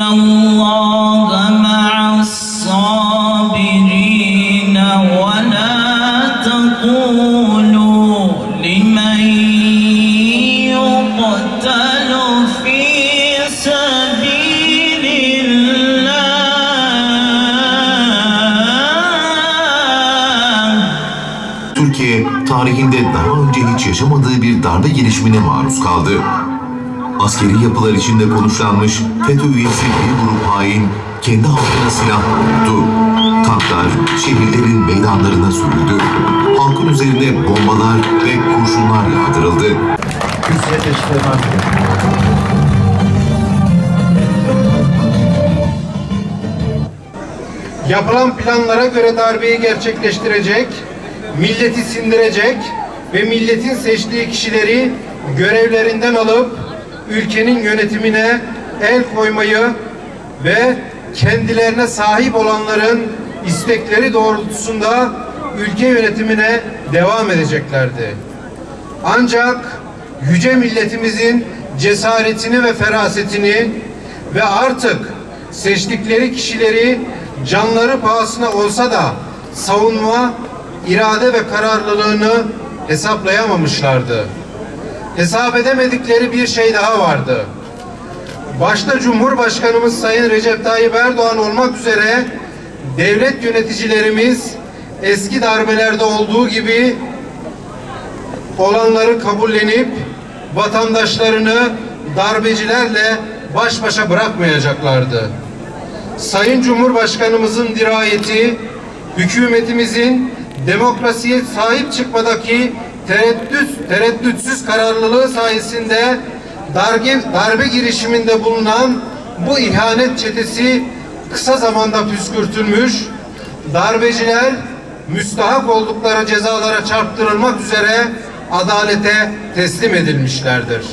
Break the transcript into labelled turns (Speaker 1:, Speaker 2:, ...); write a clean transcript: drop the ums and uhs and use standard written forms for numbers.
Speaker 1: Allah ma'as sabirin ve la taqulu limen yuqtalu fi sabilillah.
Speaker 2: Türkiye tarihinde daha önce hiç yaşamadığı bir darbe girişimine maruz kaldı. Askeri yapılar içinde konuşlanmış FETÖ üyesi bir grup hain kendi halkına silah doğrulttu. Tanklar şehirlerin meydanlarına sürüldü. Halkın üzerine bombalar ve kurşunlar yağdırıldı.
Speaker 3: Yapılan planlara göre darbeyi gerçekleştirecek, milleti sindirecek ve milletin seçtiği kişileri görevlerinden alıp ülkenin yönetimine el koymayı ve kendilerine sahip olanların istekleri doğrultusunda ülke yönetimine devam edeceklerdi. Ancak yüce milletimizin cesaretini ve ferasetini ve artık seçtikleri kişileri canları pahasına olsa da savunma, irade ve kararlılığını hesaplayamamışlardı. Hesap edemedikleri bir şey daha vardı. Başta Cumhurbaşkanımız Sayın Recep Tayyip Erdoğan olmak üzere devlet yöneticilerimiz eski darbelerde olduğu gibi olanları kabullenip vatandaşlarını darbecilerle baş başa bırakmayacaklardı. Sayın Cumhurbaşkanımızın dirayeti, hükümetimizin demokrasiye sahip çıkmadaki tereddütsüz kararlılığı sayesinde darbe girişiminde bulunan bu ihanet çetesi kısa zamanda püskürtülmüş, darbeciler müstahak oldukları cezalara çarptırılmak üzere adalete teslim edilmişlerdir.